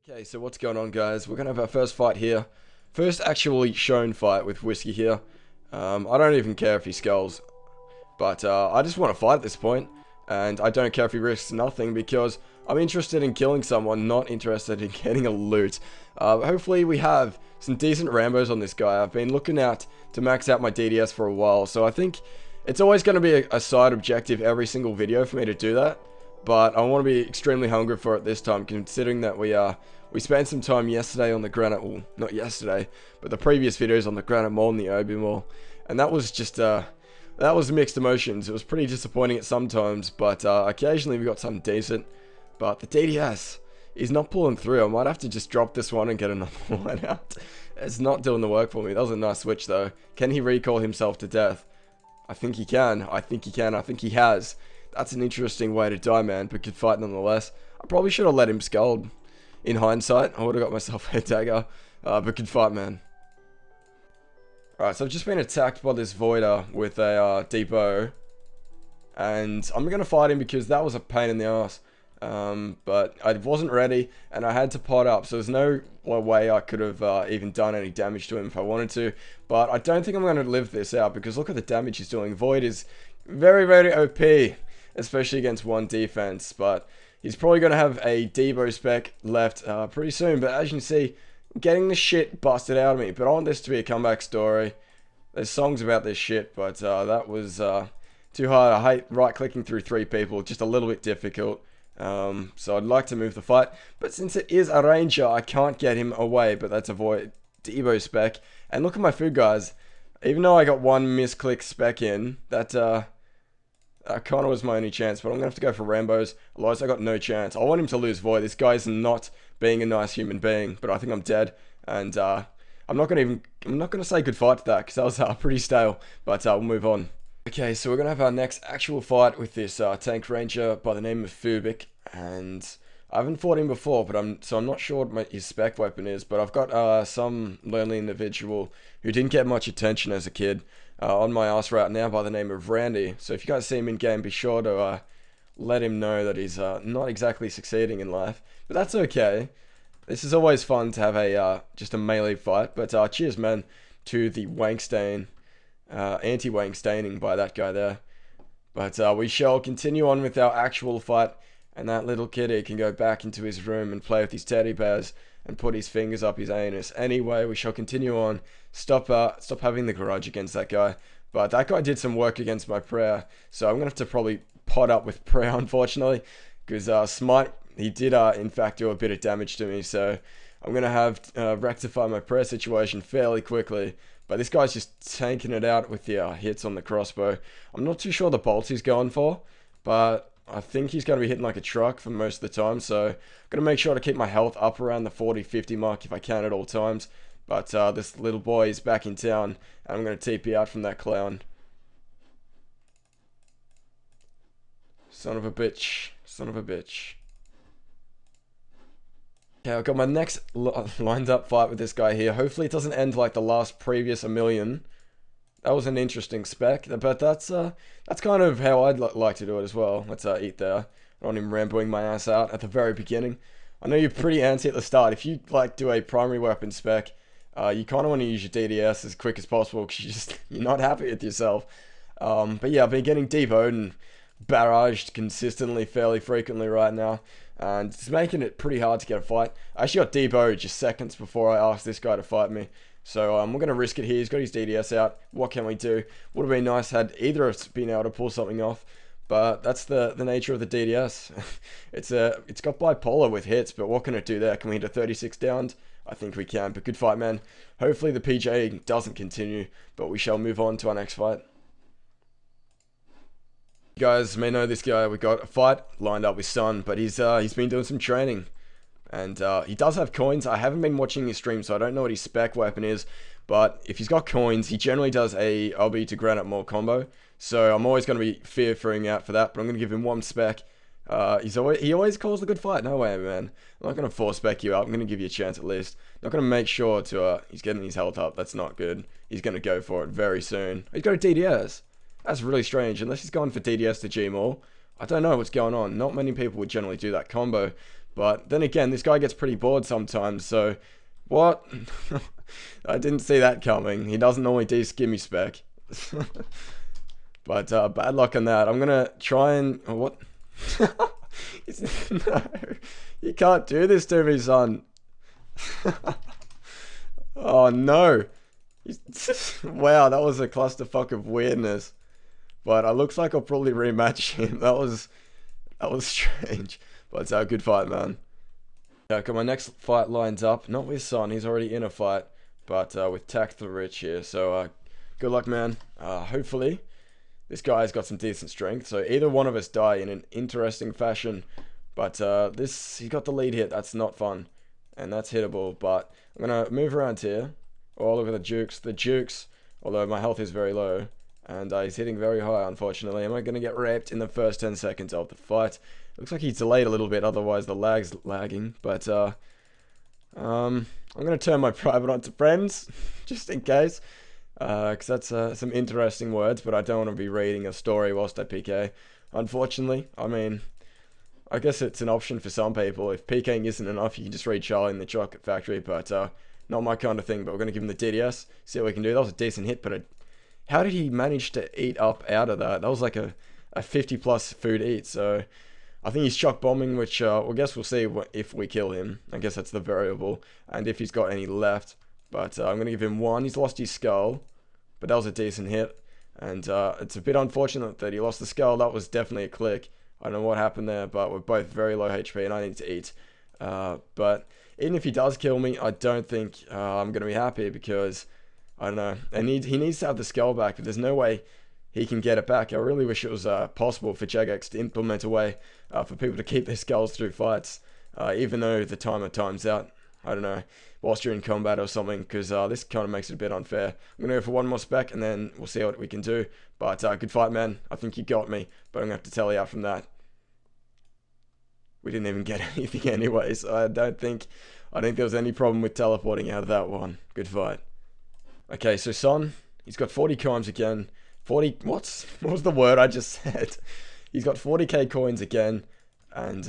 Okay, so what's going on, guys? We're gonna have our first fight here. First actually shown fight with Whiskey here. I don't even care if he skulls, but I just want to fight at this point, and I don't care if he risks nothing because I'm interested in killing someone, not interested in getting a loot. Hopefully we have some decent Rambos on this guy. I've been looking out to max out my DDS for a while, so I think it's always going to be a side objective every single video for me to do that. But I want to be extremely hungry for it this time, considering that we spent some time yesterday on the Granite, well, not yesterday, but the previous videos on the Granite Mall and the Obi Mall, and that was just that was mixed emotions. It was pretty disappointing at some times, but occasionally we got something decent. But the DDS is not pulling through. I might have to just drop this one and get another one out. It's not doing the work for me. That was a nice switch though. Can he recall himself to death? I think he can. I think he can. I think he has. That's an interesting way to die, man, but good fight nonetheless. I probably should have let him scald. In hindsight, I would have got myself a dagger, but good fight, man. Alright, so I've just been attacked by this Voider with a depot, and I'm going to fight him because that was a pain in the ass. But I wasn't ready, and I had to pot up, so there's no way I could have even done any damage to him if I wanted to. But I don't think I'm going to live this out, because look at the damage he's doing. Void is very, very OP. Especially against one defense, but he's probably going to have a Debo spec left pretty soon. But as you can see, I'm getting the shit busted out of me. But I want this to be a comeback story. There's songs about this shit, but that was too hard. I hate right-clicking through three people, just a little bit difficult. So I'd like to move the fight, but since it is a ranger, I can't get him away. But that's a Void Debo spec. And look at my food, guys. Even though I got one misclick spec in, that kind of was my only chance, but I'm going to have to go for Rambos, otherwise I got no chance. I want him to lose Void. This guy's not being a nice human being, but I think I'm dead, and I'm not going to say good fight to that, because that was pretty stale, but we'll move on. Okay, so we're going to have our next actual fight with this tank ranger by the name of Fubik, and I haven't fought him before, but I'm not sure what his spec weapon is, but I've got some lonely individual who didn't get much attention as a kid, on my ass right now by the name of Randy. So if you guys see him in game, be sure to let him know that he's not exactly succeeding in life, but that's okay. This is always fun to have a just a melee fight. But cheers, man, to the wank stain, anti-wank staining by that guy there. But we shall continue on with our actual fight, and that little kitty can go back into his room and play with his teddy bears and put his fingers up his anus. Anyway, we shall continue on. Stop having the grudge against that guy. But that guy did some work against my prayer, so I'm gonna have to probably pot up with prayer, unfortunately, because Smite, he did in fact do a bit of damage to me, so I'm gonna have rectify my prayer situation fairly quickly. But this guy's just tanking it out with the hits on the crossbow. I'm not too sure the bolts he's going for, but I think he's going to be hitting like a truck for most of the time, so I'm going to make sure to keep my health up around the 40-50 mark if I can at all times. But this little boy is back in town, and I'm going to TP out from that clown. Son of a bitch. Son of a bitch. Okay, I've got my next lined up fight with this guy here. Hopefully it doesn't end like the last previous a million. That was an interesting spec, but that's kind of how I'd like to do it as well. Let's eat there. I don't want him ramboing my ass out at the very beginning. I know you're pretty antsy at the start. If you like do a primary weapon spec, you kind of want to use your DDS as quick as possible because you're not happy with yourself. But yeah, I've been getting deboed and barraged consistently, fairly frequently right now, and it's making it pretty hard to get a fight. I actually got deboed just seconds before I asked this guy to fight me. So we're going to risk it here. He's got his DDS out. What can we do? Would have been nice had either of us been able to pull something off. But that's the nature of the DDS. It's got bipolar with hits, but what can it do there? Can we hit a 36 down? I think we can, but good fight, man. Hopefully the PKing doesn't continue, but we shall move on to our next fight. You guys may know this guy. We got a fight lined up with Sun, but he's been doing some training. And he does have coins. I haven't been watching his stream, so I don't know what his spec weapon is. But if he's got coins, he generally does a LB to Granite Mall combo. So I'm always going to be fearing out for that. But I'm going to give him one spec. He always calls a good fight. No way, man. I'm not going to force spec you up. I'm going to give you a chance at least. I'm not going to make sure to he's getting his health up. That's not good. He's going to go for it very soon. He's got a DDS. That's really strange. Unless he's going for DDS to G Mall. I don't know what's going on. Not many people would generally do that combo. But then again, this guy gets pretty bored sometimes, so... What? I didn't see that coming. He doesn't normally de-skimmy spec. But bad luck on that. I'm gonna try and... Oh, what? No. You can't do this to me, son. Oh, no. Wow, that was a clusterfuck of weirdness. But it looks like I'll probably rematch him. That was strange. But it's a good fight, man. Okay, my next fight lines up. Not with Son, he's already in a fight. But with Tact the Rich here. So good luck, man. Hopefully this guy's got some decent strength. So either one of us die in an interesting fashion. But he got the lead hit. That's not fun. And that's hittable. But I'm going to move around here. Oh, look at the Jukes. The Jukes, although my health is very low. And he's hitting very high, unfortunately. Am I going to get raped in the first 10 seconds of the fight? Looks like he's delayed a little bit, otherwise the lag's lagging. But I'm going to turn my private on to friends, just in case. Because that's some interesting words, but I don't want to be reading a story whilst I PK. Unfortunately, I mean, I guess it's an option for some people. If PKing isn't enough, you can just read Charlie in the Chocolate Factory, but not my kind of thing. But we're going to give him the DDS, see what we can do. That was a decent hit, but how did he manage to eat up out of that? That was like a 50 plus food eat, so I think he's shock bombing, which I guess we'll see if we kill him. I guess that's the variable, and if he's got any left. But I'm going to give him one. He's lost his skull, but that was a decent hit. And it's a bit unfortunate that he lost the skull. That was definitely a click. I don't know what happened there, but we're both very low HP, and I need to eat. But even if he does kill me, I don't think I'm going to be happy, because, I don't know, he needs to have the skull back, but there's no way he can get it back. I really wish it was possible for Jagex to implement a way for people to keep their skulls through fights, even though the timer times out. I don't know, whilst you're in combat or something, because this kind of makes it a bit unfair. I'm going to go for one more spec, and then we'll see what we can do. But good fight, man. I think you got me, but I'm going to have to tell you out from that. We didn't even get anything anyways. I don't think there was any problem with teleporting out of that one. Good fight. Okay, so Son, he's got 40 coins again. 40, what was the word I just said? He's got 40k coins again, and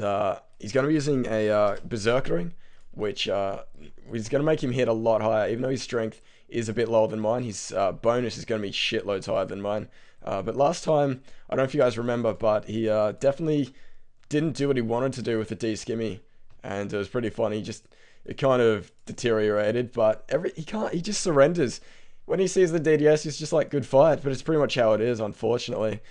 he's going to be using a Berserkering, which is going to make him hit a lot higher, even though his strength is a bit lower than mine. His bonus is going to be shitloads higher than mine. But last time, I don't know if you guys remember, but he definitely didn't do what he wanted to do with the D-Skimmy, and it was pretty funny. It kind of deteriorated, but he just surrenders. When he sees the DDS, he's just like, good fight, but it's pretty much how it is, unfortunately.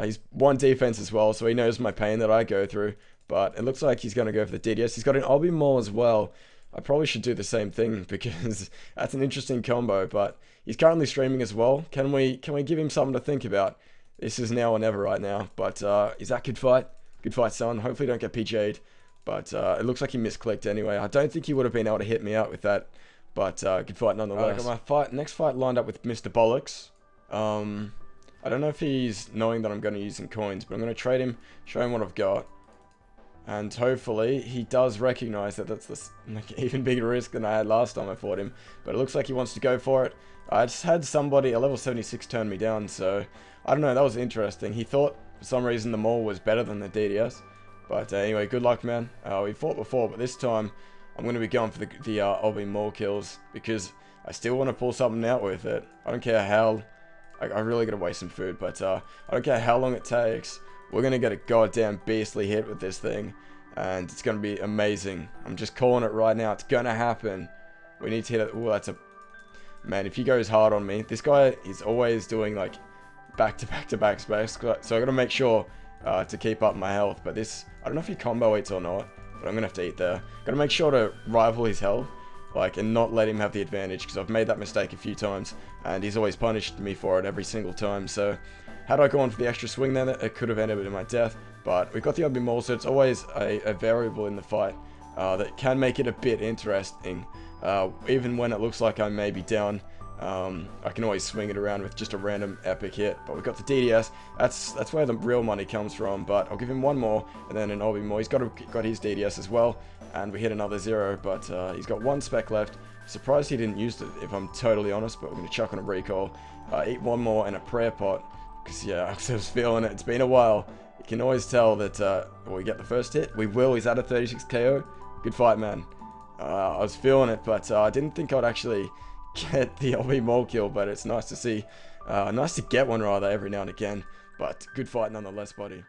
He's one defense as well, so he knows my pain that I go through, but it looks like he's going to go for the DDS. He's got an Obby Maul as well. I probably should do the same thing, because that's an interesting combo, but he's currently streaming as well. Can we give him something to think about? This is now or never right now, but is that good fight? Good fight, Son. Hopefully don't get PJ'd, but it looks like he misclicked anyway. I don't think he would have been able to hit me out with that. But good fight nonetheless. I got my next fight lined up with Mr. Bollocks. I don't know if he's knowing that I'm going to use some coins, but I'm going to trade him, show him what I've got. And hopefully he does recognize that that's like even bigger risk than I had last time I fought him. But it looks like he wants to go for it. I just had somebody, a level 76, turn me down, so I don't know, that was interesting. He thought for some reason the Maul was better than the DDS. But anyway, good luck, man. We fought before, but this time I'm going to be going for the Obby Maul kills, because I still want to pull something out with it. I don't care how... I really got to waste some food, but I don't care how long it takes. We're going to get a goddamn beastly hit with this thing, and it's going to be amazing. I'm just calling it right now. It's going to happen. We need to hit it. Oh, that's a... Man, if he goes hard on me... This guy is always doing, like, back-to-back-to-back space, so I got to make sure to keep up my health. But this... I don't know if he combo eats or not, but I'm going to have to eat there. Got to make sure to rival his health, like, and not let him have the advantage, because I've made that mistake a few times, and he's always punished me for it every single time. So, had I gone for the extra swing then, it could have ended in my death. But we've got the Obby Maul, so it's always a variable in the fight that can make it a bit interesting. Even when it looks like I may be down, I can always swing it around with just a random epic hit. But we've got the DDS. That's where the real money comes from. But I'll give him one more, and then an Obby Maul. He's got his DDS as well, and we hit another 0. But he's got one spec left. Surprised he didn't use it, if I'm totally honest. But we're gonna chuck on a recall, eat one more and a prayer pot, because yeah, I was feeling it. It's been a while. can always tell that we get the first hit. We will. He's at a 36 KO. Good fight, man. I was feeling it, but I didn't think I'd actually get the LB mole kill, but it's nice to see. Nice to get one, rather, every now and again. But good fight nonetheless, buddy.